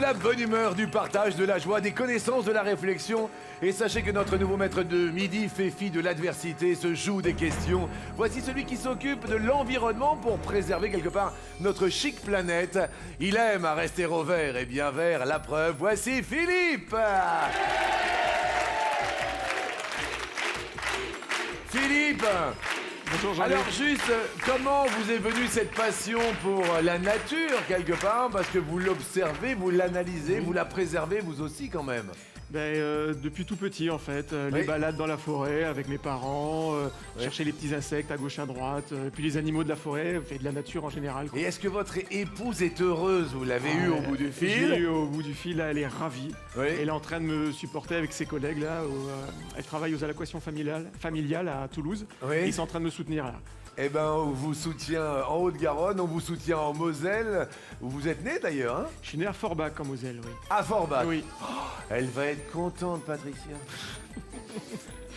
la bonne humeur, du partage, de la joie, des connaissances, de la réflexion. Et sachez que notre nouveau maître de midi fait fi de l'adversité, se joue des questions. Voici celui qui s'occupe de l'environnement pour préserver quelque part notre chic planète. Il aime à rester au vert et bien vert, la preuve, voici Philippe. Philippe, Bonjour Jean-Luc. alors juste, comment vous est venue cette passion pour la nature, quelque part? Parce que vous l'observez, vous l'analysez, vous la préservez, vous aussi, quand même. Depuis tout petit en fait, Oui. les balades dans la forêt avec mes parents, chercher les petits insectes à gauche à droite, puis les animaux de la forêt, de la nature en général. Quoi. Et est-ce que votre épouse est heureuse? Vous l'avez eue au bout du Je l'ai fil? eu au bout du fil, là, elle est ravie. Oui. Elle est en train de me supporter avec ses collègues là. Elle travaille aux allocations familiales à Toulouse. Oui. Et ils sont en train de me soutenir là. Eh ben, on vous soutient en Haute-Garonne, on vous soutient en Moselle, où vous êtes né d'ailleurs, hein? Je suis né à Forbach en Moselle, oui. À Forbach. Oui. Elle va être contente, Patricia.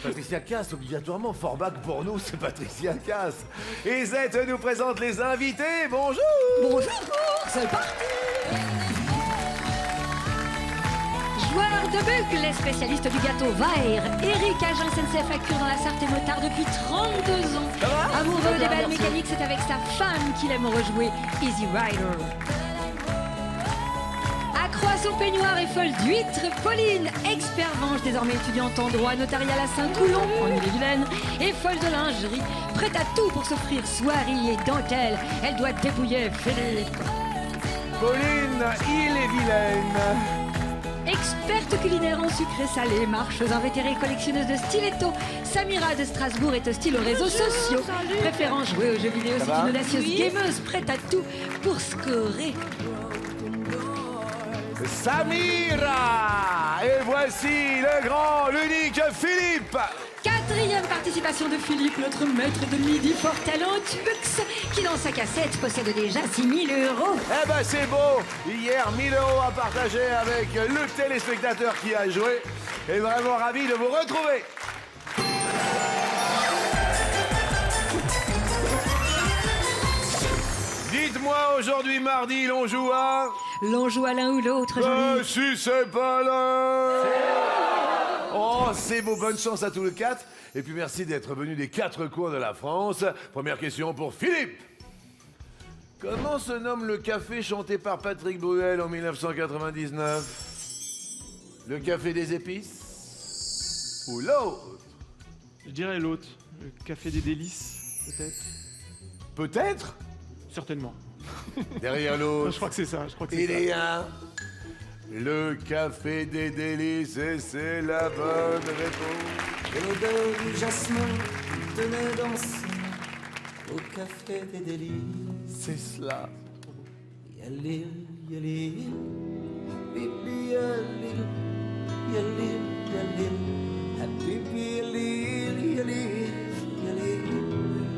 Patricia Cass, obligatoirement. Forbach, pour nous, c'est Patricia Cass. Et Z nous présente les invités. Bonjour. Bonjour, c'est parti. Joueur de bugle, les spécialistes du gâteau Vair, Eric, agent SNCF à Cure dans la Sarthe et Motard depuis 32 ans. Ça va? Amoureux Ça des va, belles merci. mécaniques, c'est avec sa femme qu'il aime rejouer Easy Rider. Accroît son peignoir et folle d'huîtres, Pauline, expert venge, désormais étudiante en droit notarial à Saint-Coulon, en Ille-et-Vilaine, et folle de lingerie, prête à tout pour s'offrir soierie et dentelle. Elle doit dépouiller Philippe. Pauline, Ille-et-Vilaine. Experte culinaire en sucré salé, marcheuse invétérée, collectionneuse de stilettos, Samira de Strasbourg est hostile aux réseaux sociaux. Préférant jouer aux jeux vidéo, c'est va une audacieuse gameuse prête à tout pour scorer. Samira. Et voici le grand, l'unique Philippe. Quatrième participation de Philippe, notre maître de midi fort talentueux, qui dans sa cassette possède déjà 6 000 €. Eh ben c'est beau. Hier, 1 000 € à partager avec le téléspectateur qui a joué. Et vraiment ravi de vous retrouver. Dites-moi, aujourd'hui mardi, l'on joue à... L'on joue à l'un ou l'autre, joli. Si c'est pas là. Oh, c'est beau, bonne chance à tous les quatre. Et puis merci d'être venus des 4 coins de la France. Première question pour Philippe. Comment se nomme le café chanté par Patrick Bruel en 1999? Le café des épices? Ou l'autre? Je dirais l'autre, le café des délices, peut-être. Peut-être? Certainement. Derrière l'autre. Je crois que c'est ça, je crois que c'est Il ça. est un. Le café des délices, et c'est la bonne réponse. Et l'odeur du jasmin tenait danser au café des délices. C'est cela. Yalil, yalil, bibi yalil, yalil, yalil, habibi yalil, yalil, yalil,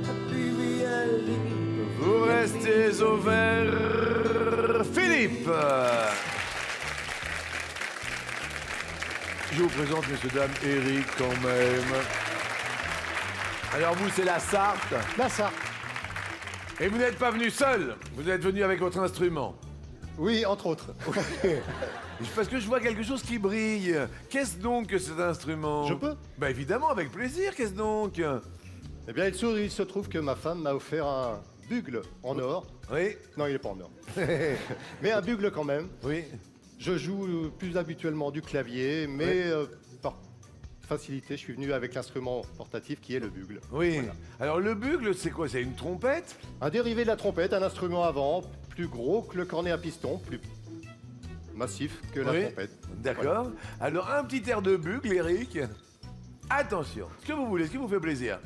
habibi yalil. Vous restez au vert. Philippe. Je vous présente, messieurs, dames, Eric, quand même. Alors vous, c'est la Sarthe. La Sarthe. Et vous n'êtes pas venu seul. Vous êtes venu avec votre instrument. Oui, entre autres. Parce que je vois quelque chose qui brille. Qu'est-ce donc que cet instrument? Je peux? Bah évidemment, avec plaisir. Qu'est-ce donc? Eh bien, il se trouve que ma femme m'a offert un bugle en or. Oui. Non, il n'est pas en or. Mais un bugle quand même. Oui. Je joue plus habituellement du clavier, mais par facilité, je suis venu avec l'instrument portatif qui est le bugle. Oui. Voilà. Alors le bugle, c'est quoi? C'est une trompette? Un dérivé de la trompette, un instrument avant, plus gros que le cornet à piston, plus massif que la Oui. trompette. D'accord. Alors un petit air de bugle, Eric. Attention. Ce que vous voulez, ce qui vous fait plaisir.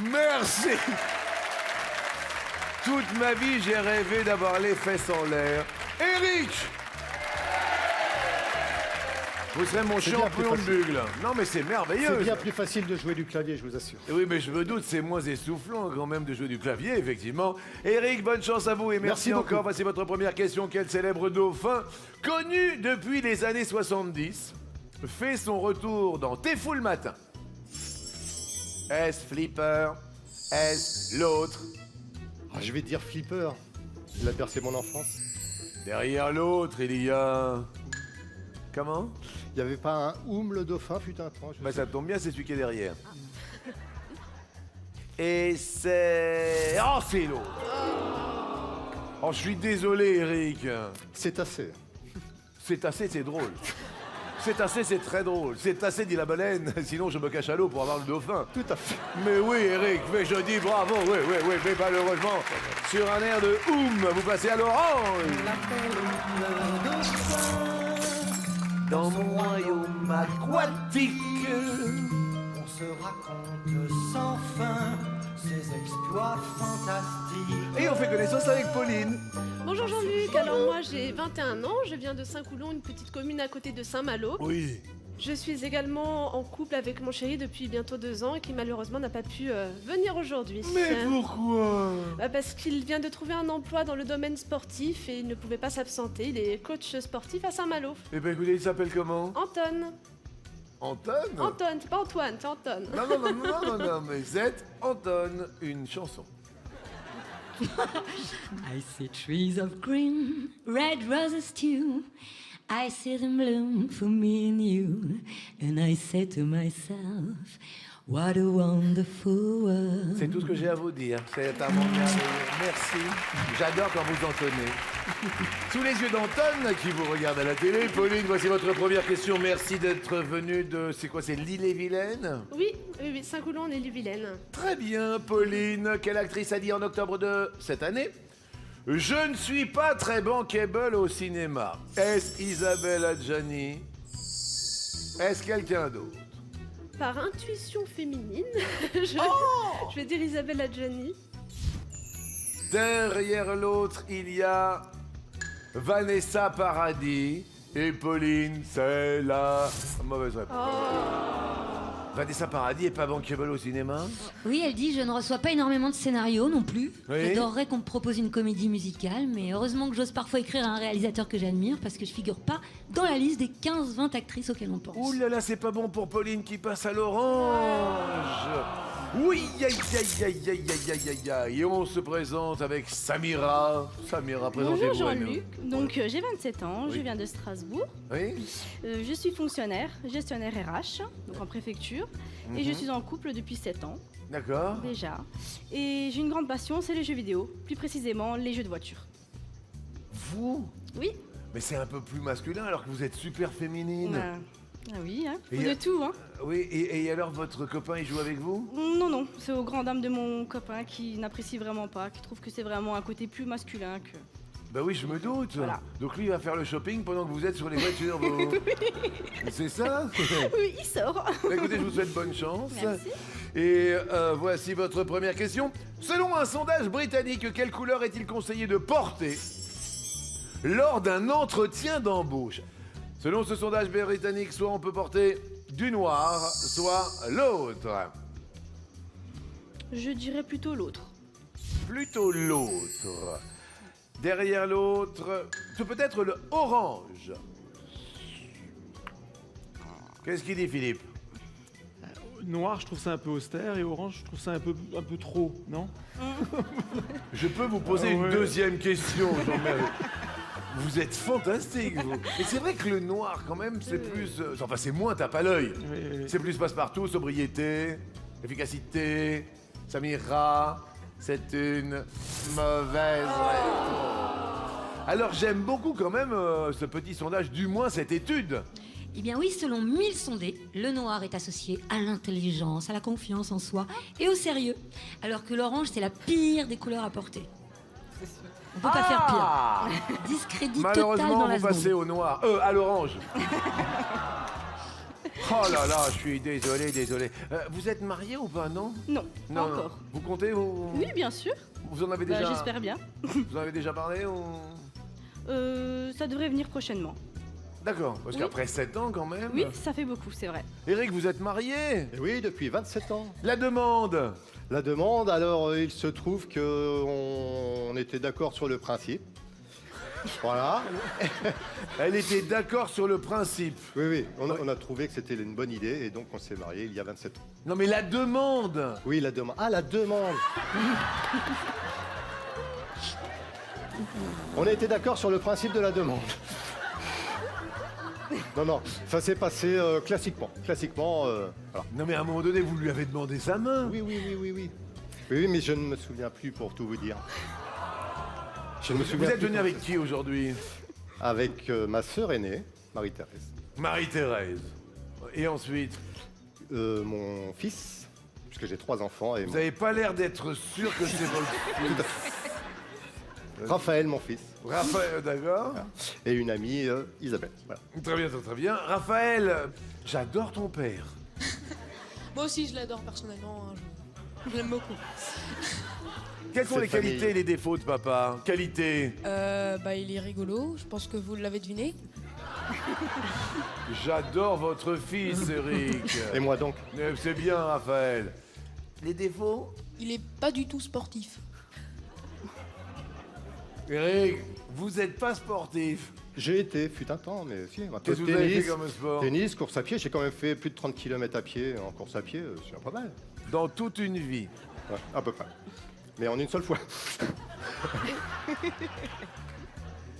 Merci. Toute ma vie, j'ai rêvé d'avoir les fesses en l'air. Eric! Vous serez mon C'est bien plus champion de facile. bugle. Non, mais c'est merveilleux. C'est bien ça. plus facile de jouer du clavier, je vous assure. Oui, mais je me doute, c'est moins essoufflant quand même de jouer du clavier, effectivement. Eric, bonne chance à vous et merci beaucoup. encore. Voici votre première question. Quel célèbre dauphin, connu depuis les années 70, fait son retour dans T'es fou le matin? Est-ce Flipper? Est-ce l'autre? Ah, je vais dire Flipper. Il a bercé mon enfance. Derrière l'autre, il y a... Comment? Il n'y avait pas un Oum le dauphin, fut un temps. Bah ça tombe bien, c'est celui qui est derrière. Et c'est... Oh, c'est l'autre. Oh, je suis désolé, Eric. C'est assez. C'est assez, c'est drôle. C'est assez, c'est très drôle. C'est assez, dit la baleine. Sinon, je me cache à l'eau pour avoir le dauphin. Tout à fait. Mais oui, Eric, mais je dis bravo. Oui, oui, oui, mais malheureusement, sur un air de Oum, vous passez à l'orange. Dans mon royaume aquatique. On se raconte sans fin ses exploits fantastiques. Et on fait connaissance avec Pauline. Bonjour Jean-Luc, alors moi j'ai 21 ans, je viens de Saint-Coulon, une petite commune à côté de Saint-Malo. Oui. Je suis également en couple avec mon chéri depuis bientôt 2 ans et qui malheureusement n'a pas pu venir aujourd'hui. Mais pourquoi? Parce qu'il vient de trouver un emploi dans le domaine sportif et il ne pouvait pas s'absenter, il est coach sportif à Saint-Malo. Eh ben écoutez, il s'appelle comment? Anton. Anton? Anton, c'est pas Antoine, c'est Anton. Non, non, non, non, non, non, mais c'est Anton, une chanson. I see trees of green, red roses too. I see them bloom for me and you. And I say to myself, what a wonderful world. C'est tout ce que j'ai à vous dire. C'est un moment merveilleux. Merci. J'adore quand vous entonnez. Sous les yeux d'Anton, qui vous regarde à la télé, Pauline, voici votre première question. Merci d'être venue de... C'est quoi, c'est l'Île-et-Vilaine? Oui, oui, oui, Saint-Coulon, on est Vilaine. Très bien, Pauline. Quelle actrice a dit en octobre de cette année: je ne suis pas très bankable au cinéma? Est-ce Isabelle Adjani? Est-ce quelqu'un d'autre? Par intuition féminine, je vais dire Isabelle Adjani. Derrière l'autre, il y a Vanessa Paradis. Et Pauline, c'est la mauvaise réponse. Vanessa Paradis est pas bankable au cinéma? Oui, elle dit, je ne reçois pas énormément de scénarios non plus. Oui. J'adorerais qu'on me propose une comédie musicale, mais heureusement que j'ose parfois écrire à un réalisateur que j'admire parce que je figure pas dans la liste des 15-20 actrices auxquelles on pense. Ouh là là, c'est pas bon pour Pauline qui passe à l'orange. Oui, aïe, aïe, aïe, aïe, aïe, aïe, aïe, aïe. Et on se présente avec Samira. Samira, présentez-vous. Bonjour à nous. Jean-Luc, donc j'ai 27 ans, Oui. je viens de Strasbourg. Oui. Je suis fonctionnaire, gestionnaire RH, donc en préfecture, et je suis en couple depuis 7 ans D'accord. déjà. Et j'ai une grande passion, c'est les jeux vidéo, plus précisément les jeux de voiture. Vous? Oui, Mais c'est un peu plus masculin alors que vous êtes super féminine. ah oui, hein, Et faut de tout, hein. Oui, et alors votre copain, il joue avec vous? Non, non, c'est aux grandes dames de mon copain qui n'apprécie vraiment pas, qui trouve que c'est vraiment un côté plus masculin que... Bah oui, je me doute. Voilà. Donc lui, il va faire le shopping pendant que vous êtes sur les voitures. vous. C'est ça? Oui, il sort. Bah, écoutez, je vous souhaite bonne chance. Merci. Et voici votre première question. Selon un sondage britannique, quelle couleur est-il conseillé de porter lors d'un entretien d'embauche? Selon ce sondage britannique, soit on peut porter du noir, soit l'autre. Je dirais plutôt l'autre. Plutôt l'autre. Derrière l'autre, c'est peut-être le orange. Qu'est-ce qu'il dit, Philippe? Noir, je trouve ça un peu austère, et orange, je trouve ça un peu trop, non? Je peux vous poser Ah une ouais. deuxième question, Jean-Marie. Vous êtes fantastique, vous. Et c'est vrai que le noir, quand même, c'est plus... enfin, c'est moins tape à l'œil. Oui, oui. C'est plus passe-partout, sobriété, efficacité. Samira, c'est une mauvaise réponse. Alors, j'aime beaucoup quand même ce petit sondage, du moins cette étude. Eh bien oui, selon 1000 sondés, le noir est associé à l'intelligence, à la confiance en soi et au sérieux, alors que l'orange, c'est la pire des couleurs à porter. On peut pas faire pire. Discrédit total Malheureusement, dans la vous passez seconde. au noir. À l'orange. Oh là là, je suis désolé. Vous êtes marié ou pas, non? Non, pas Non, encore. Vous comptez vous... Oui, bien sûr. Vous en avez Bah, déjà... j'espère bien. Vous en avez déjà parlé ou... Ça devrait venir prochainement. D'accord, parce Oui. qu'après 7 ans quand même. Oui, ça fait beaucoup, c'est vrai. Eric, vous êtes marié? Et oui, depuis 27 ans. La demande. La demande, alors il se trouve qu'on était d'accord sur le principe. Voilà. Elle était d'accord sur le principe. Oui, oui, on a trouvé que c'était une bonne idée et donc on s'est mariés il y a 27 ans. Non mais la demande. Oui, la demande. Ah, la demande. On a été d'accord sur le principe de la demande. Non, non, ça s'est passé classiquement. Classiquement, voilà. Non mais à un moment donné, vous lui avez demandé sa main. Oui, oui, oui, oui, oui. Oui, mais je ne me souviens plus pour tout vous dire. Je ne me Vous souviens êtes plus venu pour avec ça. qui aujourd'hui? Avec ma sœur aînée, Marie-Thérèse. Marie-Thérèse. Et ensuite? Mon fils, puisque j'ai 3 enfants, et Vous n'avez pas l'air d'être sûr que c'est votre fils. Raphaël, mon fils, Raphaël, d'accord. et une amie, Isabelle. Voilà. Très bien, très bien. Raphaël, j'adore ton père. Moi aussi, je l'adore personnellement. Hein, je l'aime beaucoup. Quelles sont Cette les qualités famille. et les défauts de papa? Qualité. Il est rigolo. Je pense que vous l'avez deviné. J'adore votre fils, Eric. Et moi donc? C'est bien, Raphaël. Les défauts? Il est pas du tout sportif. Eric, vous n'êtes pas sportif. J'ai été, fut un temps, mais si, un peu Qu'est-ce de que vous avez tennis, fait comme sport? tennis, course à pied. J'ai quand même fait plus de 30 km à pied en course à pied, c'est pas mal. Dans toute une vie. Ouais, à peu près. Mais en une seule fois.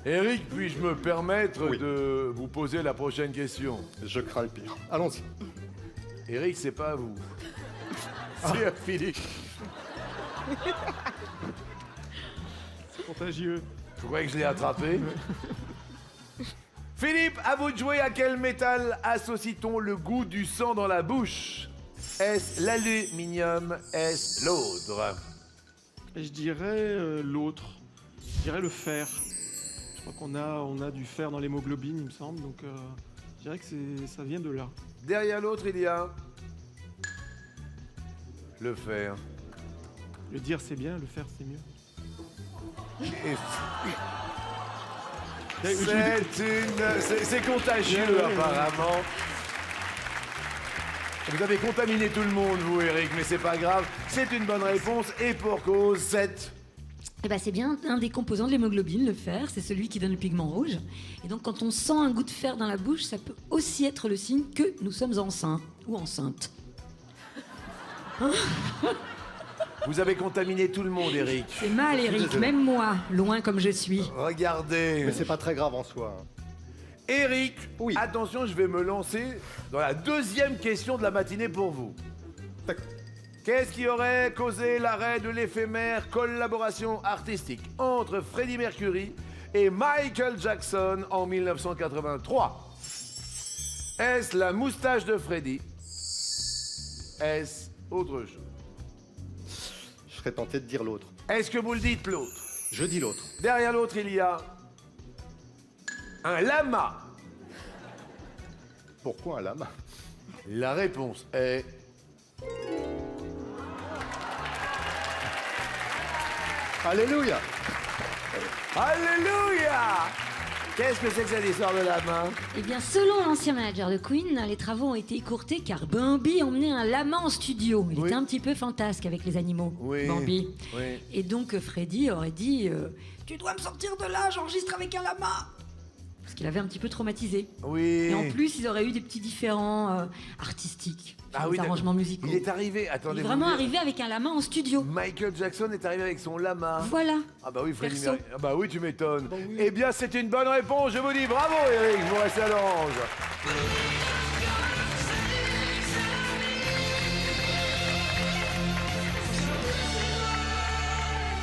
Eric, puis-je me permettre Oui. de vous poser la prochaine question? Je crains le pire. Allons-y. Eric, c'est pas à vous. C'est à Philippe. Contagieux. Vous croyez que je l'ai attrapé? Philippe, à vous de jouer. À quel métal associe-t-on le goût du sang dans la bouche? Est-ce l'aluminium? Est-ce l'autre? Et je dirais l'autre. Je dirais le fer. Je crois qu'on a du fer dans l'hémoglobine, il me semble. Donc je dirais que ça vient de là. Derrière l'autre, il y a le fer. Le dire c'est bien, le faire c'est mieux. Et Je c'est contagieux, Ouais, ouais, apparemment. Vous avez contaminé tout le monde, vous, Eric, mais c'est pas grave. C'est une bonne réponse et pour cause, 7. Eh ben, c'est bien un des composants de l'hémoglobine, le fer, c'est celui qui donne le pigment rouge. Et donc quand on sent un goût de fer dans la bouche, ça peut aussi être le signe que nous sommes enceints ou enceintes. Vous avez contaminé tout le monde, Eric. C'est mal, Eric, même moi, loin comme je suis. Regardez. Mais c'est pas très grave en soi. Hein. Eric, Oui. attention, je vais me lancer dans la deuxième question de la matinée pour vous. D'accord. Qu'est-ce qui aurait causé l'arrêt de l'éphémère collaboration artistique entre Freddie Mercury et Michael Jackson en 1983? Est-ce la moustache de Freddie? Est-ce autre chose? Je serais tenté de dire l'autre. Est-ce que vous le dites l'autre? Je dis l'autre. Derrière l'autre, il y a un lama. Pourquoi un lama? La réponse est... Alléluia! Alléluia! Qu'est-ce que c'est que cette histoire de lama? Eh bien, selon l'ancien manager de Queen, les travaux ont été écourtés car Bambi emmenait un lama en studio. Il Oui. était un petit peu fantasque avec les animaux, Oui. Bambi. Oui. Et donc Freddie aurait dit tu dois me sortir de là, j'enregistre avec un lama. Parce qu'il avait un petit peu traumatisé. Oui. Et en plus, ils auraient eu des petits différends artistiques sur les arrangements musicaux. Il est arrivé, Il attendez. est vous vraiment voulez- arrivé avec un lama en studio. Michael Jackson est arrivé avec son lama. Voilà. Ah bah oui, Freddie Perso. Mercury. Ah bah oui, tu m'étonnes. Eh bien, c'est une bonne réponse. Je vous dis bravo, Eric. Vous restez à l'orange.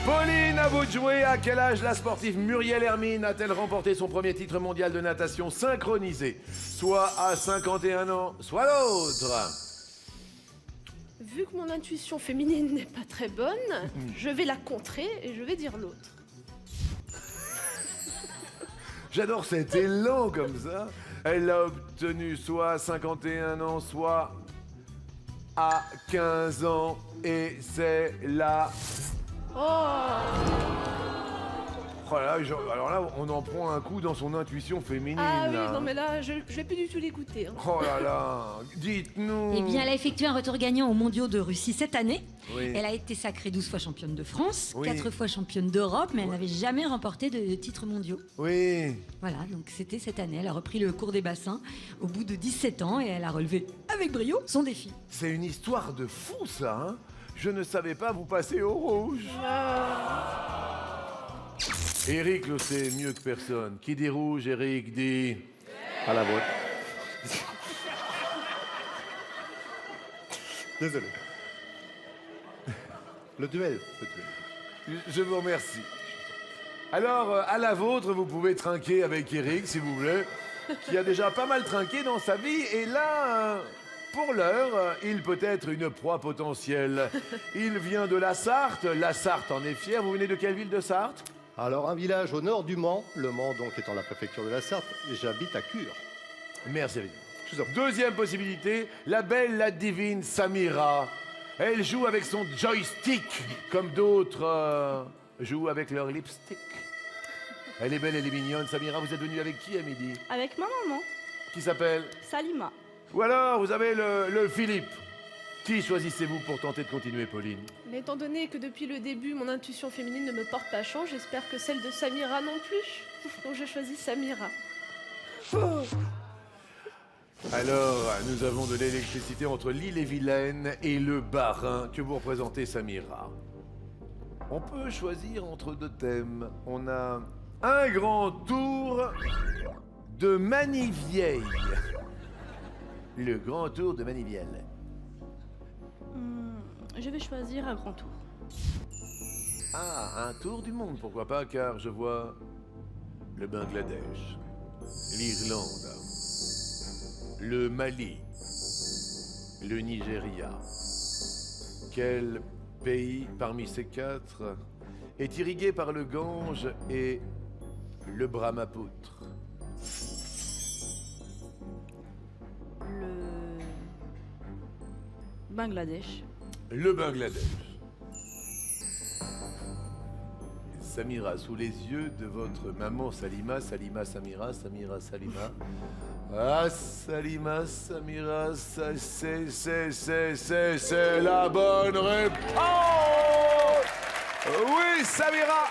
Pauline, à vous de jouer. À quel âge la sportive Muriel Hermine a-t-elle remporté son premier titre mondial de natation synchronisé? Soit à 51 ans, soit l'autre. Vu que mon intuition féminine n'est pas très bonne, je vais la contrer et je vais dire l'autre. J'adore cet élan comme ça. Elle a obtenu soit à 51 ans, soit à 15 ans. Et c'est la... Oh Oh là là, alors là, on en prend un coup dans son intuition féminine. Ah oui, là. non mais là, je vais plus du tout l'écouter. Hein. Oh là là, dites-nous. Eh bien, elle a effectué un retour gagnant aux mondiaux de Russie cette année. Oui. Elle a été sacrée 12 fois championne de France, Oui. 4 fois championne d'Europe, mais elle n'avait jamais remporté de titres mondiaux. Oui. Voilà, donc c'était cette année. Elle a repris le cours des bassins au bout de 17 ans et elle a relevé avec brio son défi. C'est une histoire de fou, ça, hein. Je ne savais pas vous passer au rouge. Eric le sait mieux que personne. Qui dit rouge, Eric dit... À la vôtre. Désolé. Le duel. Je vous remercie. Alors, à la vôtre, vous pouvez trinquer avec Eric, si vous voulez, qui a déjà pas mal trinqué dans sa vie. Et là, pour l'heure, il peut être une proie potentielle. Il vient de la Sarthe. La Sarthe en est fière. Vous venez de quelle ville de Sarthe? Alors, un village au nord du Mans, le Mans donc étant la préfecture de la Sarthe, et j'habite à Cure. Merci, Eric. Deuxième possibilité, la belle, la divine Samira. Elle joue avec son joystick, comme d'autres jouent avec leur lipstick. Elle est belle, elle est mignonne. Samira, vous êtes venue avec qui à midi? Avec ma maman, Qui s'appelle? Salima. Ou alors, vous avez le Philippe. Qui choisissez-vous pour tenter de continuer, Pauline? Mais étant donné que depuis le début, mon intuition féminine ne me porte pas chance, j'espère que celle de Samira non plus. Donc je choisis Samira. Alors, nous avons de l'électricité entre l'île-et-Vilaine et le Bas-Rhin que vous représentez, Samira. On peut choisir entre deux thèmes. On a un grand tour de Manivieille. Le grand tour de Manivieille. Je vais choisir un grand tour. Ah, un tour du monde, pourquoi pas, car je vois le Bangladesh, l'Irlande, le Mali, le Nigeria. Quel pays parmi ces quatre est irrigué par le Gange et le Brahmapoutre? Le Bangladesh. Le Bangladesh. Samira, sous les yeux de votre maman Salima, Salima, Samira, Samira, Salima. Ah, Salima, Samira, c'est la bonne réponse! Oui, Samira!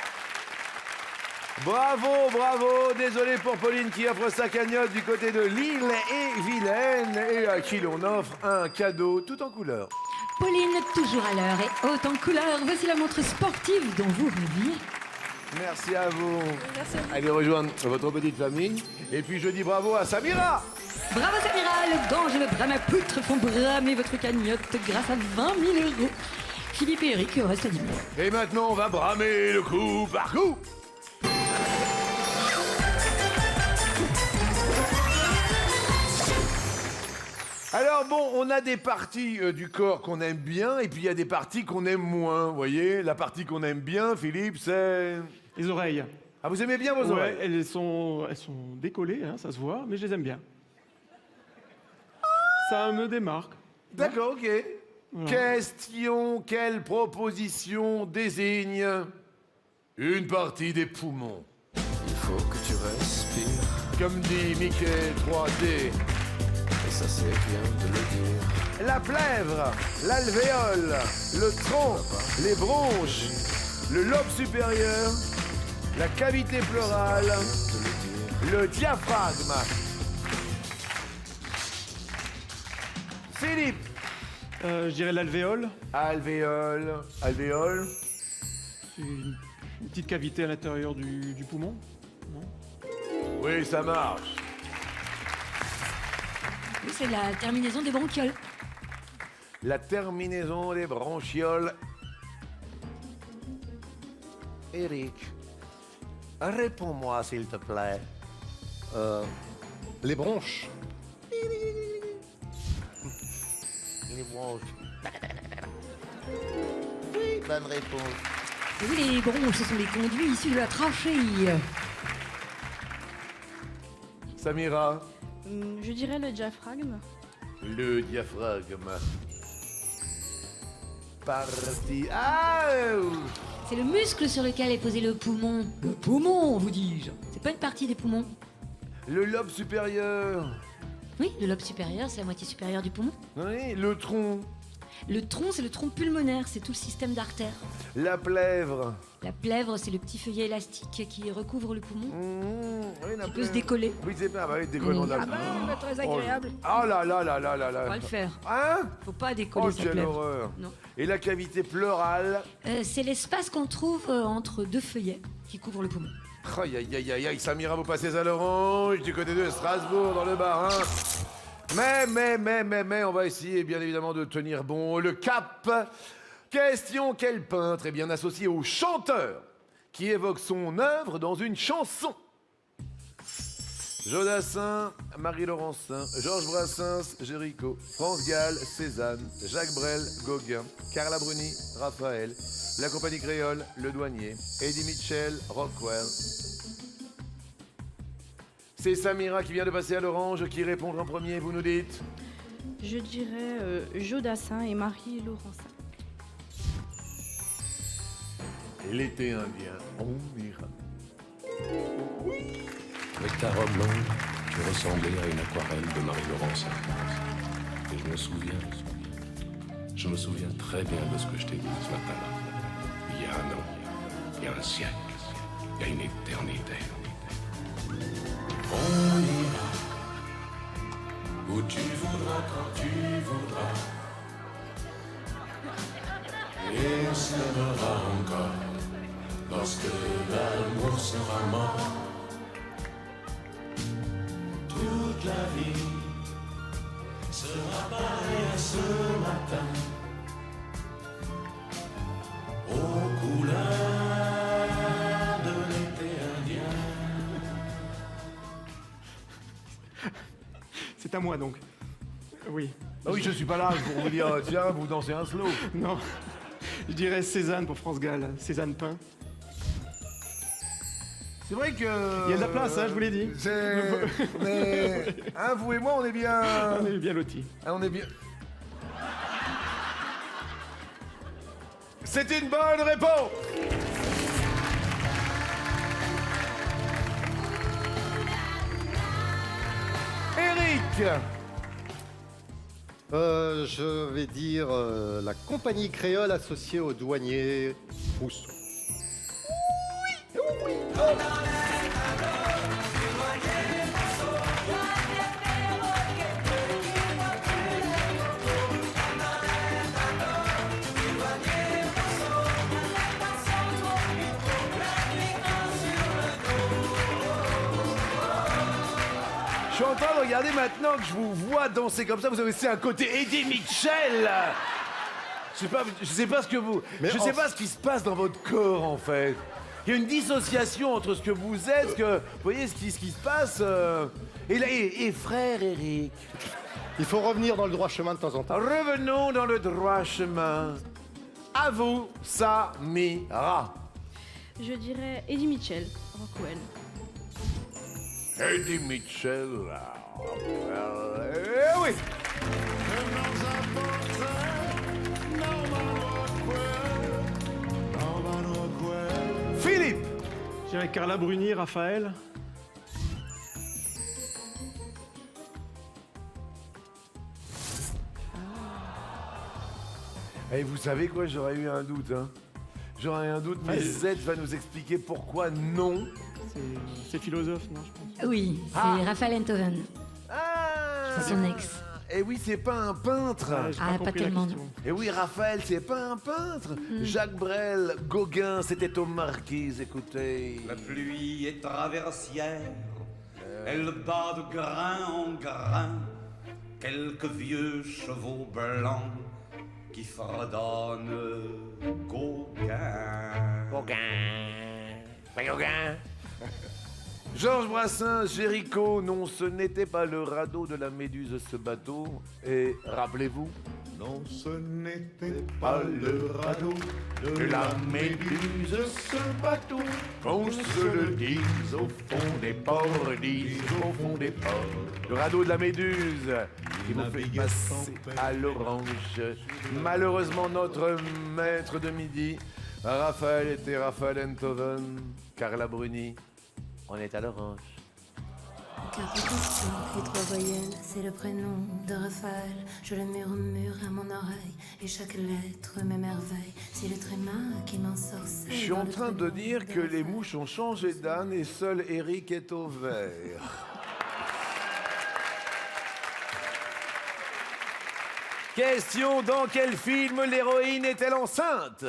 Bravo, bravo! Désolé pour Pauline qui offre sa cagnotte du côté de l'île-et-Vilaine et à qui l'on offre un cadeau tout en couleur. Pauline, toujours à l'heure et haute en couleur. Voici la montre sportive dont vous rêviez. Merci à vous. Merci à vous. Allez rejoindre votre petite famille. Et puis je dis bravo à Samira. Bravo Samira, le Gange et le Brahmapoutre font bramer votre cagnotte grâce à 20 000 €. Philippe et Eric restent à 10 000. Et maintenant, on va bramer le coup par coup. Alors bon, on a des parties du corps qu'on aime bien et puis il y a des parties qu'on aime moins, vous voyez. La partie qu'on aime bien, Philippe, c'est... Les oreilles. Ah, vous aimez bien vos oreilles? Ouais, elles sont décollées, hein, ça se voit, mais je les aime bien. Ça me démarque. D'accord, ok. Voilà. Question, quelle proposition désigne une partie des poumons? Il faut que tu respires, Comme dit Mickey 3D, et ça c'est bien de le dire. la plèvre, l'alvéole, le tronc, les bronches, le lobe supérieur, la cavité pleurale, le diaphragme. Philippe. Je dirais l'alvéole. Alvéole, alvéole. C'est une petite cavité à l'intérieur du poumon. Non. Oui, ça marche. Oui, c'est la terminaison des bronchioles. La terminaison des bronchioles. Eric, réponds-moi s'il te plaît. Les bronches. Les bronches. Oui, bonne réponse. Et oui, les bronches, ce sont les conduits issus de la trachée. Samira, Je dirais le diaphragme. le diaphragme. Parti. Ah! C'est le muscle sur lequel est posé le poumon. Le poumon, vous dis-je. C'est pas une partie des poumons. Le lobe supérieur. Oui, le lobe supérieur, c'est la moitié supérieure du poumon. Oui, le tronc. Le tronc, c'est le tronc pulmonaire, c'est tout le système d'artères. La plèvre. La plèvre, c'est le petit feuillet élastique qui recouvre le poumon, Oui, la qui peut plèvre. se décoller. Oui, c'est pas, bah oui, décollement Ah d'alcool. bah, très agréable. Oh là là là là là On va là. le faire. Hein? Faut pas décoller Oh, sa quelle plèvre. horreur. Non. Et la cavité pleurale. C'est l'espace qu'on trouve entre deux feuillets qui couvrent le poumon. Aïe aïe aïe aïe aïe, Samira, vous passez à l'orange du côté de Strasbourg dans le Bas, hein. Mais, on va essayer bien évidemment de tenir bon le cap. Question, quel peintre est bien associé au chanteur qui évoque son œuvre dans une chanson? Jodassin, Marie Laurencin, Georges Brassens, Géricault, France Gall, Cézanne, Jacques Brel, Gauguin, Carla Bruni, Raphaël, La Compagnie Créole, Le Douanier, Eddie Mitchell, Rockwell. C'est Samira qui vient de passer à l'orange qui répond en premier, vous nous dites? Je dirais Jodassin et Marie Laurencin. Et l'été indien, on ira. Avec ta robe longue, tu ressemblais à une aquarelle de Marie Laurencin. Et je me souviens très bien de ce que je t'ai dit ce matin-là. Il y a un an, il y a un siècle, il y a une éternité. On ira où tu voudras, quand tu voudras. Et on s'aimera encore lorsque l'amour sera mort. Toute la vie sera pareille à ce matin, aux couleurs de l'été indien. C'est à moi donc. Oui. Ah oui, je suis pas là pour vous dire, tiens, vous dansez un slow. Non. Je dirais Cézanne pour France Gall. Cézanne peint. C'est vrai que... Il y a de la place, hein, je vous l'ai dit. Mais... Hein, vous et moi, on est bien... On est bien lotis. Ah, on est bien... C'est une bonne réponse. Eric. Je vais dire la compagnie créole associée au douanier Rousseau. Je suis en train de regarder maintenant que je vous vois danser comme ça, vous avez aussi un côté Eddie Mitchell. Je sais pas ce que vous... Mais je sais pas ce qui se passe dans votre corps, en fait. Il y a une dissociation entre ce que vous êtes, vous voyez ce qui se passe. Et là, et frère Eric, Il faut revenir dans le droit chemin de temps en temps. revenons dans le droit chemin. À vous, Samira. Je dirais Eddie Mitchell, Rockwell. Eddie Mitchell. Eh oui. Philippe. Je dirais Carla Bruni, Raphaël. Et vous savez quoi, j'aurais eu un doute, hein. J'aurais eu un doute, mais Z va nous expliquer pourquoi non. C'est philosophe, non, je pense. Oui, c'est Ah. Raphaël Enthoven, Ah. c'est son ex. Et oui, c'est pas un peintre. J'ai Ah, pas compris la tellement, question. Et oui, Raphaël, c'est pas un peintre. Jacques Brel, Gauguin, c'était aux Marquises, écoutez. La pluie est traversière, elle bat de grain en grain quelques vieux chevaux blancs qui fredonnent Gauguin. Gauguin. Georges Brassens, Géricault, non, ce n'était pas le radeau de la Méduse, ce bateau. Et rappelez-vous, Non, ce n'était pas le radeau de la Méduse, ce bateau. Qu'on se le dise au fond des ports, dise au fond des ports. Le radeau de la Méduse qui vous fait passer à l'orange. Malheureusement, notre maître de midi Raphaël était Raphaël Enthoven. Carla Bruni, on est à l'orange. Quatre questions et 3 voyelles, c'est le prénom de Raphaël. Je le murmure à mon oreille, et chaque lettre m'émerveille. C'est le tréma qui m'ensorcelle. Je suis en train de dire que les mouches ont changé d'âne et seul Eric est au vert. Question, dans quel film l'héroïne est-elle enceinte?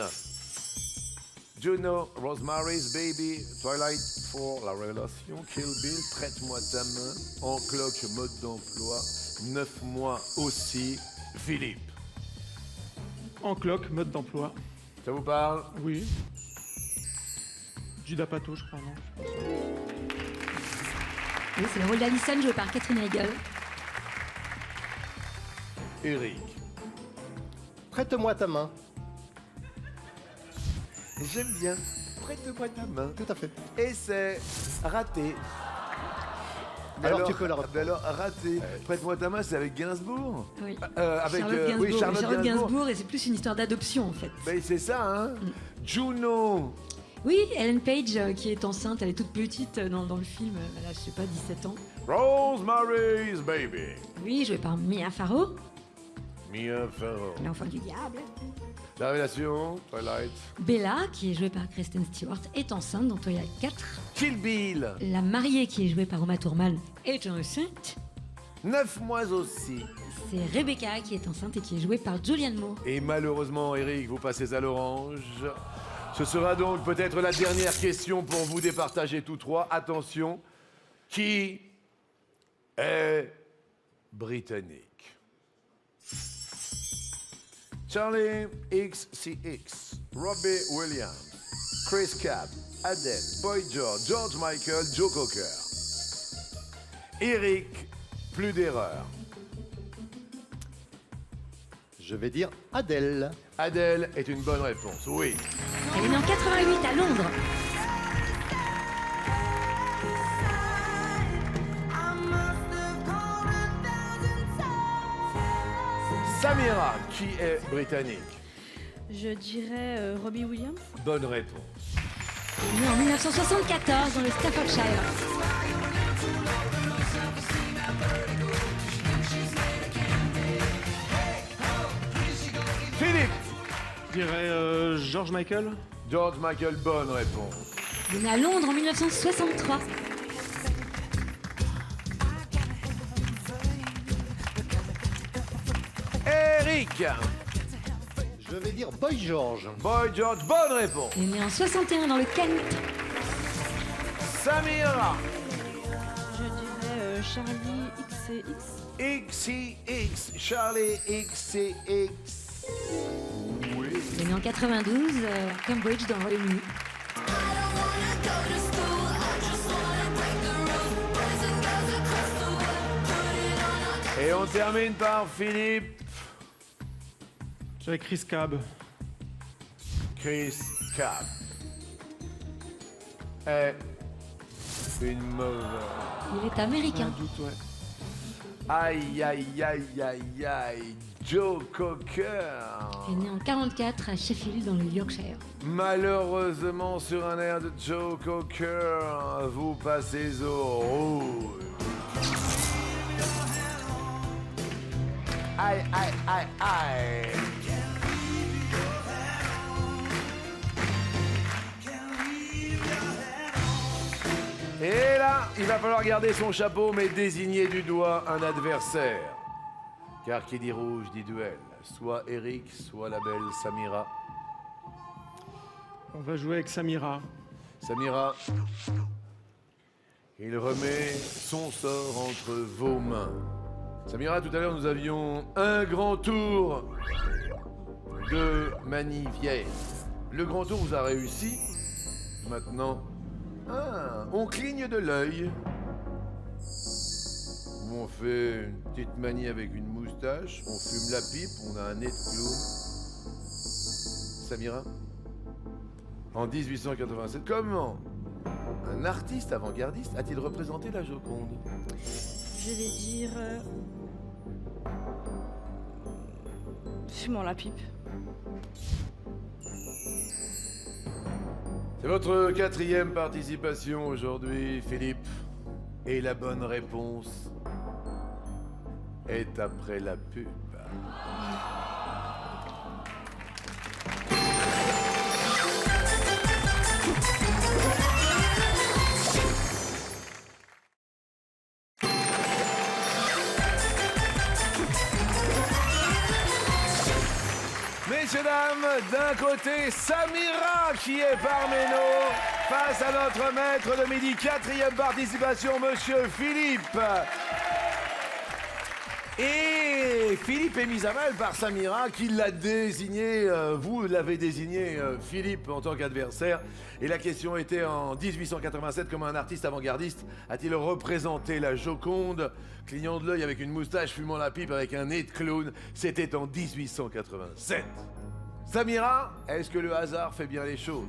Juno, Rosemary's Baby, Twilight for la relation, Kill Bill, Traite-moi ta main, En cloque, mode d'emploi, 9 mois aussi, Philippe. En cloque, mode d'emploi. Ça vous parle? Oui. Judas Pato, je crois, non? Oui, c'est le rôle d'Alison joué par Catherine Hegel. Eric. Prête-moi ta main. J'aime bien. Prête-moi ta main. Tout à fait. Et c'est raté. Mais Alors, tu peux la reprendre. mais alors, raté. Prête-moi ta main, c'est avec Gainsbourg? Oui. Avec Charlotte Gainsbourg. oui, Charlotte Gainsbourg. Et c'est plus une histoire d'adoption en fait. Ben, c'est ça, hein? Juno. Oui, Ellen Page qui est enceinte, elle est toute petite dans le film, elle a je sais pas 17 ans. Rosemary's Baby. Oui, jouée par Mia Farrow, Mia Farrow. l'enfant du diable. La révélation, Twilight. Bella, qui est jouée par Kristen Stewart, est enceinte dans Twilight 4. Kill Bill. La mariée, qui est jouée par Uma Thurman, est enceinte. 9 mois aussi. C'est Rebecca qui est enceinte et qui est jouée par Julianne Moore. Et malheureusement, Eric, vous passez à l'orange. Ce sera donc peut-être la dernière question pour vous départager tous trois. Attention, qui est britannique? Charlie XCX, Robbie Williams, Chris Cab, Adele, Boy George, George Michael, Joe Cocker. Eric, plus d'erreur. Je vais dire Adèle. Adèle est une bonne réponse, oui. Elle est née en 88 à Londres. Samira, qui est britannique? Je dirais Robbie Williams. Bonne réponse. Elle est née en 1974 dans le Staffordshire. Philippe. Je dirais George Michael. George Michael, bonne réponse. Elle est née à Londres en 1963. Eric. Je vais dire Boy George. Boy George, bonne réponse. Elle est née en 61 dans le Kent. Samira. Je dirais Charlie XCX. XCX, Charlie XCX. Oui. Elle est née en 92 à Cambridge dans le Royaume-Uni. Et on termine par Philippe. J'avais Chris Cab. Chris Cab est une mauvaise. Il est américain. Un doute, ouais. Aïe, aïe, aïe, aïe, aïe. Joe Cocker. Elle est née en 44 à Sheffield dans le Yorkshire. Malheureusement, sur un air de Joe Cocker, vous passez au rouge. Aïe, aïe, aïe, aïe. Et là, il va falloir garder son chapeau, mais désigner du doigt un adversaire. Car qui dit rouge dit duel. Soit Eric, soit la belle Samira. On va jouer avec Samira. Samira, il remet son sort entre vos mains. Samira, tout à l'heure, nous avions un grand tour de Manivière. Le grand tour vous a réussi. Maintenant, on cligne de l'œil. On fait une petite manie avec une moustache, on fume la pipe, on a un nez de clown. Samira, en 1887, comment un artiste avant-gardiste a-t-il représenté la Joconde? Je vais dire. Fumant la pipe. C'est votre 4e participation aujourd'hui, Philippe. Et la bonne réponse est après la pub. Messieurs, dames, d'un côté, Samira qui est parmi nous, face à notre maître de midi, 4e participation, monsieur Philippe. Et Philippe est mis à mal par Samira qui l'a désigné, vous l'avez désigné, Philippe, en tant qu'adversaire. Et la question était en 1887, comment un artiste avant-gardiste a-t-il représenté la Joconde, clignant de l'œil avec une moustache, fumant la pipe avec un nez de clown. C'était en 1887. Samira, est-ce que le hasard fait bien les choses?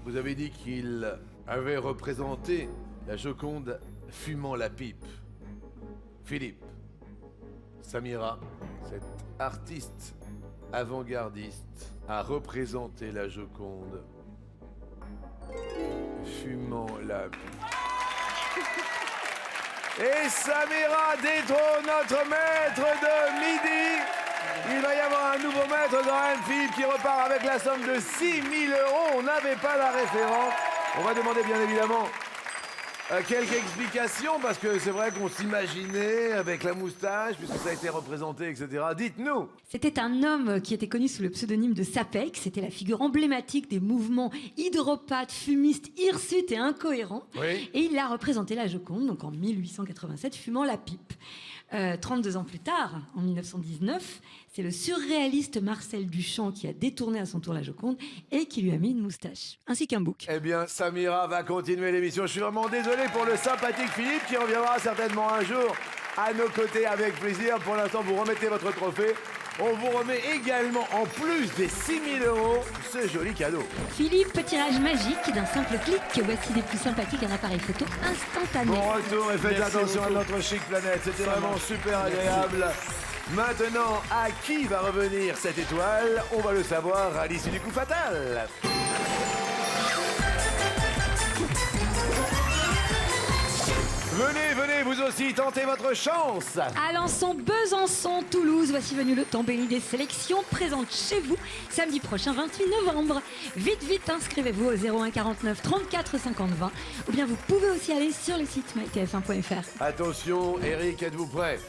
Vous avez dit qu'il avait représenté la Joconde fumant la pipe. Philippe, Samira, cet artiste avant-gardiste, a représenté la Joconde fumant la pipe. Et Samira détrône notre maître de midi. Il va y avoir un nouveau maître quand même, Philippe, qui repart avec la somme de 6 000 €. On n'avait pas la référence. On va demander bien évidemment quelques explications, parce que c'est vrai qu'on s'imaginait avec la moustache, puisque ça a été représenté, etc. Dites-nous. C'était un homme qui était connu sous le pseudonyme de Sapek. C'était la figure emblématique des mouvements hydropathes, fumistes, hirsutes et incohérents. Oui. Et il a représenté la Joconde, donc en 1887, fumant la pipe. 32 ans plus tard, en 1919, c'est le surréaliste Marcel Duchamp qui a détourné à son tour la Joconde et qui lui a mis une moustache, ainsi qu'un bouc. Eh bien, Samira va continuer l'émission. Je suis vraiment désolé pour le sympathique Philippe qui reviendra certainement un jour à nos côtés avec plaisir. Pour l'instant, vous remettez votre trophée. On vous remet également, en plus des 6 000 €, ce joli cadeau. Philippe, tirage magique d'un simple clic. Voici des plus sympathiques, un appareil photo instantané. Bon retour et faites Merci attention beaucoup. à notre chic planète. C'était Ça vraiment marche. super agréable. Maintenant, à qui va revenir cette étoile? On va le savoir à l'issue du coup fatal. Venez, venez, vous aussi, tentez votre chance. Alençon, Besançon, Toulouse, voici venu le temps béni des sélections présentes chez vous samedi prochain 28 novembre. Vite, vite, inscrivez-vous au 01 49 34 50 20 ou bien vous pouvez aussi aller sur le site mytf1.fr. Attention, Eric, êtes-vous prêt?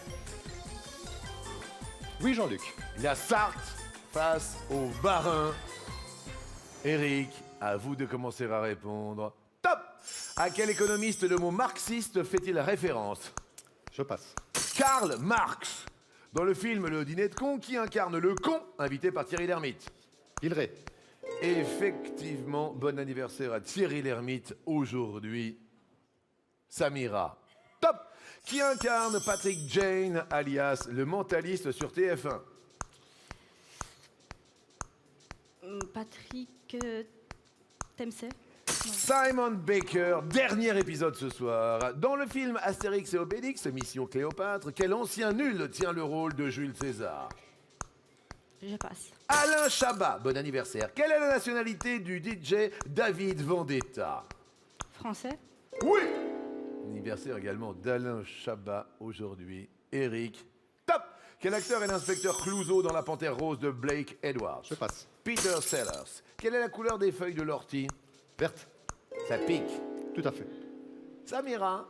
Oui, Jean-Luc. La Sarthe face au Bas-Rhin. Eric, à vous de commencer à répondre. Top! À quel économiste le mot marxiste fait-il référence? Je passe. Karl Marx. Dans le film Le Dîner de con, qui incarne le con invité par Thierry Lhermitte? Hillary. Effectivement, bon anniversaire à Thierry Lhermitte aujourd'hui. Samira. Top! Qui incarne Patrick Jane, alias le mentaliste sur TF1? Patrick Temsey. Simon Baker, dernier épisode ce soir. Dans le film Astérix et Obélix, Mission Cléopâtre, quel ancien nul tient le rôle de Jules César? Je passe. Alain Chabat, bon anniversaire. Quelle est la nationalité du DJ David Vendetta? Français. Oui! Anniversaire également d'Alain Chabat aujourd'hui. Eric, top! Quel acteur est l'inspecteur Clouseau dans La Panthère Rose de Blake Edwards? Je passe. Peter Sellers. Quelle est la couleur des feuilles de l'ortie? Verte. Ça pique. Tout à fait. Samira.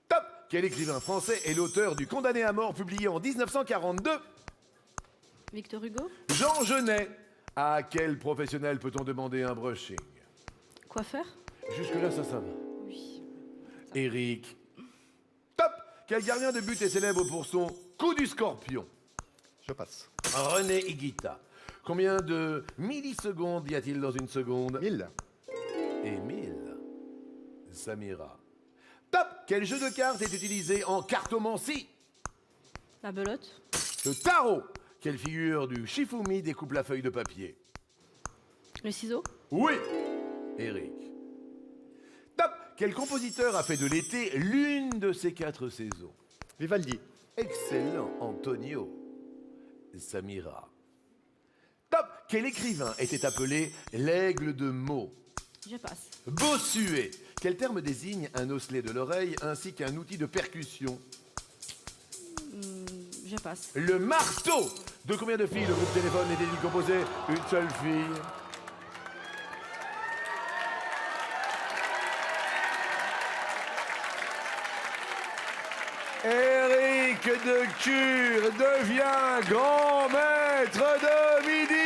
Top! Quel écrivain français est l'auteur du Condamné à mort publié en 1942? Victor Hugo. Jean Genet. À quel professionnel peut-on demander un brushing? Coiffeur. Jusque-là, ça va. Oui. Eric. Top! Quel gardien de but est célèbre pour son coup du scorpion? Je passe. René Higuita. Combien de millisecondes y a-t-il dans une seconde? 1000. Et 1000. Samira. Top! Quel jeu de cartes est utilisé en cartomancie? La belote. Le tarot. Quelle figure du Shifumi découpe la feuille de papier? Le ciseau. Oui! Eric. Top! Quel compositeur a fait de l'été l'une de ses 4 saisons? Vivaldi. Excellent, Antonio. Samira. Top! Quel écrivain était appelé l'aigle de Meaux? Je passe. Bossuet. Quel terme désigne un osselet de l'oreille ainsi qu'un outil de percussion? Je passe. Le marteau. De combien de filles le groupe Téléphone était-il composé? Une seule fille. Éric de Cure devient grand maître de midi.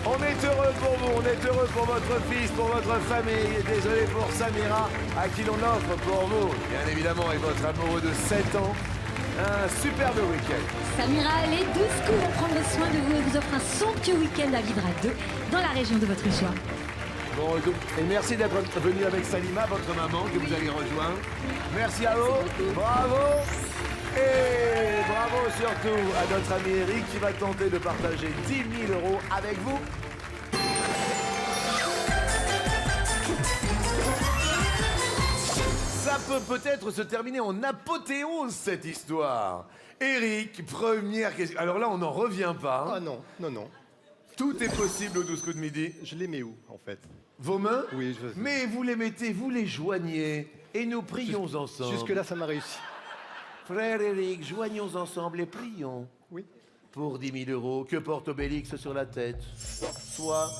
On est heureux pour vous, on est heureux pour votre fils, pour votre famille. Désolé pour Samira, à qui l'on offre pour vous, bien évidemment, et votre amoureux de 7 ans, un superbe week-end. Samira, les 12 coups vont prendre soin de vous et vous offrent un somptueux week-end à vivre à 2 dans la région de votre choix. Bon, et merci d'être venu avec Salima, votre maman, que vous allez rejoindre. Merci à vous, bravo. Et bravo surtout à notre ami Eric qui va tenter de partager 10 000 € avec vous. Ça peut peut-être se terminer en apothéose, cette histoire. Eric, première question. Alors là, on n'en revient pas. Hein. Ah non, non, non. Tout est possible aux 12 coups de midi. Je les mets où, en fait? Vos mains? Oui, je... Mais vous les mettez, vous les joignez. Et nous prions ensemble. Jusque-là, ça m'a réussi. Frère Eric, joignons ensemble et prions. Oui. Pour 10 000 € que porte Obélix sur la tête. Soit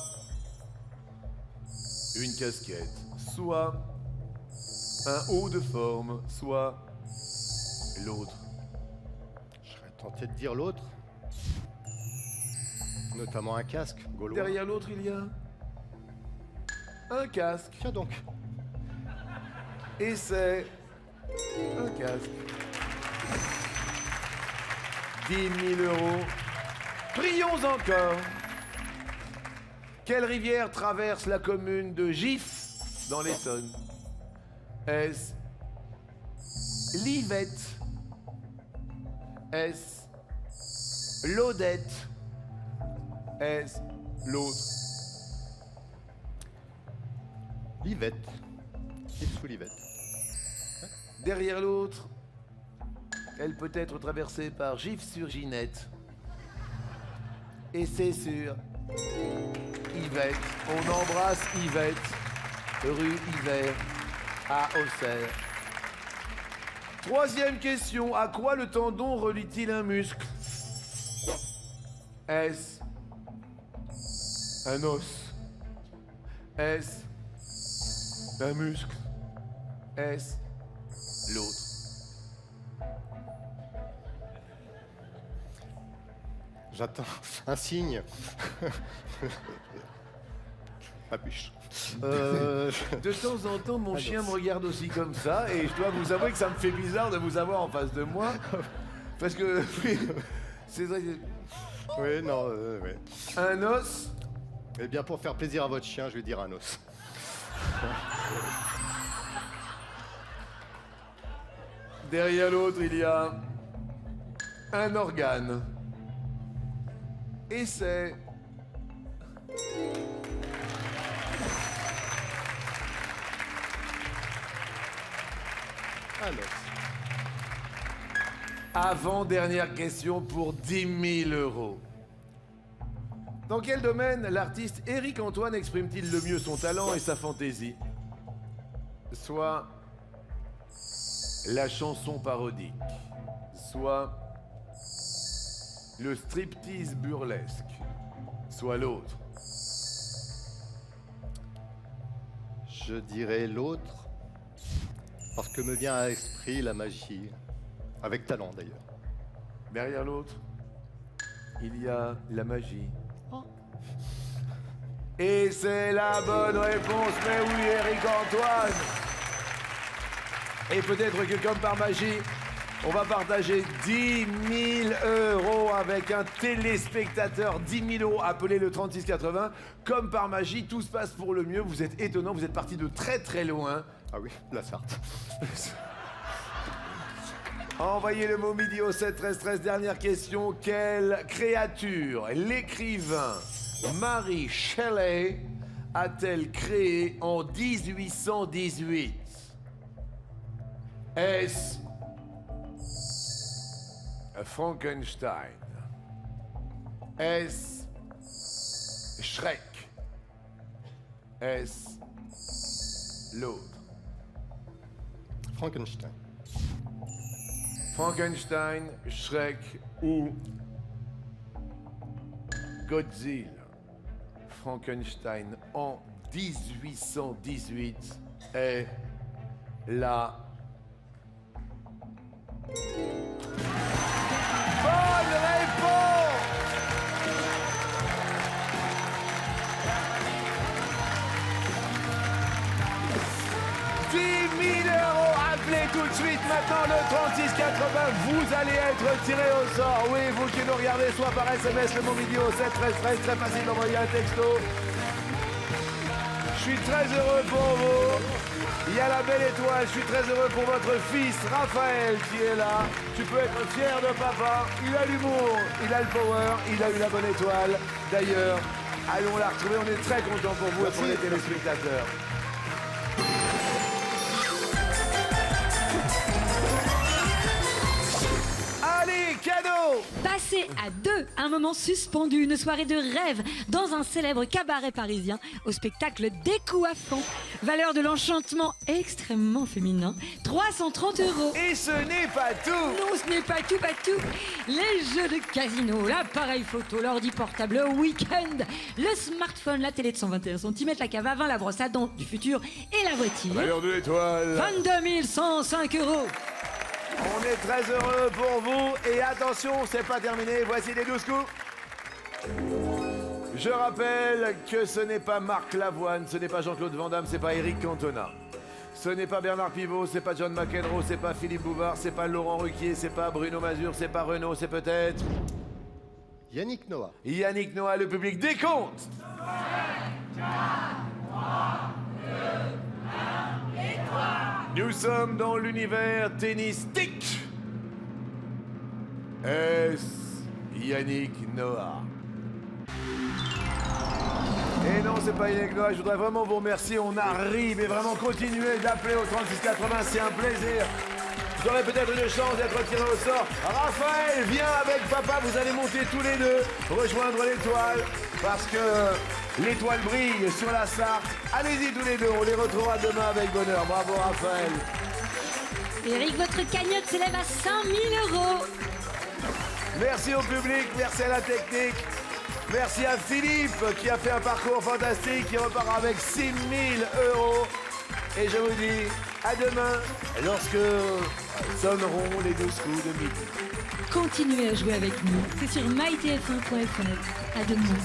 une casquette, soit un haut de forme, soit l'autre. Je serais tenté de dire l'autre. Notamment un casque, gaulois. Derrière l'autre, il y a un casque. Tiens donc. Et c'est un casque. 10 000 €. Prions encore. Quelle rivière traverse la commune de Gif dans l'Essonne? Est-ce l'Yvette? Est-ce l'Odette? Est-ce l'autre? L'Yvette. Et sous l'Yvette. Derrière l'autre, elle peut être traversée par Gif-sur-Ginette. Et c'est sur Yvette. On embrasse Yvette, rue Hiver, à Auxerre. Troisième question. À quoi le tendon relie-t-il un muscle? Est-ce un os? Est-ce un muscle? Est-ce l'autre? J'attends un signe. Ma bûche. De temps en temps, mon chien me regarde aussi comme ça, et je dois vous avouer que ça me fait bizarre de vous avoir en face de moi. Parce que, oui, c'est vrai. Oui, non, oui. Un os? Eh bien, pour faire plaisir à votre chien, je vais dire un os. Derrière l'autre, il y a un organe. Et c'est un os. Avant-dernière question pour 10 000 €. Dans quel domaine l'artiste Éric Antoine exprime-t-il le mieux son talent et sa fantaisie? Soit la chanson parodique, soit le striptease burlesque, soit l'autre. Je dirais l'autre, parce que me vient à l'esprit la magie, avec talent d'ailleurs. Derrière l'autre, il y a la magie. Et c'est la bonne réponse, mais oui, Éric Antoine. Et peut-être que comme par magie, on va partager 10 000 € avec un téléspectateur. 10 000 € appelez le 3680. Comme par magie, tout se passe pour le mieux. Vous êtes étonnant, vous êtes parti de très très loin. Ah oui, la Sarthe. Envoyez le mot midi au 7 13 13. Dernière question. Quelle créature l'écrivain Mary Shelley a-t-elle créée en 1818? Est-ce Frankenstein? Est-ce Shrek? Est-ce l'autre? Frankenstein. Frankenstein, Shrek ou Godzilla? Frankenstein en 1818 est la bonne réponse. 10 000 €. Appelez tout de suite maintenant le 3680. Vous allez être tiré au sort. Oui, vous qui nous regardez, soit par SMS, le mot vidéo 71313, très facile d'envoyer un texto. Je suis très heureux pour vous. Il y a la belle étoile. Je suis très heureux pour votre fils Raphaël qui est là. Tu peux être fier de papa. Il a l'humour, il a le power, il a eu la bonne étoile. D'ailleurs, allons la retrouver. On est très contents pour vous et pour les téléspectateurs. Allez, cadeau! Passer à deux, un moment suspendu, une soirée de rêve dans un célèbre cabaret parisien au spectacle Décoiffant. Valeur de l'enchantement extrêmement féminin, 330 €. Et ce n'est pas tout! Non, ce n'est pas tout, pas tout. Les jeux de casino, l'appareil photo, l'ordi portable, le week-end, le smartphone, la télé de 121 cm, la cave à vin, la brosse à dents du futur et la voiture. Valeur de l'étoile. 22 105 €. On est très heureux pour vous. Et attention, c'est pas terminé. Voici les 12 coups. Je rappelle que ce n'est pas Marc Lavoine, ce n'est pas Jean-Claude Van Damme, c'est pas Éric Cantona. Ce n'est pas Bernard Pivot, c'est pas John McEnroe, c'est pas Philippe Bouvard, c'est pas Laurent Ruquier, c'est pas Bruno Mazur, c'est pas Renaud, c'est peut-être... Yannick Noah. Yannick Noah, le public décompte. 5, 4, 3, 2, 1, et 3. Nous sommes dans l'univers tennistique. Est-ce Yannick Noah? Et non, c'est pas Yannick Noah. Je voudrais vraiment vous remercier. On arrive et vraiment continuer d'appeler au 3680. C'est un plaisir. Vous aurez peut-être une chance d'être tiré au sort. Raphaël, viens avec papa. Vous allez monter tous les deux, rejoindre l'étoile. Parce que l'étoile brille sur la Sarthe. Allez-y tous les deux. On les retrouvera demain avec bonheur. Bravo, Raphaël. Eric, votre cagnotte s'élève à 5 000 €. Merci au public. Merci à la technique. Merci à Philippe qui a fait un parcours fantastique, qui repart avec 6 000 €. Et je vous dis à demain lorsque sonneront les 12 coups de midi. Continuez à jouer avec nous. C'est sur mytf1.fr. À demain.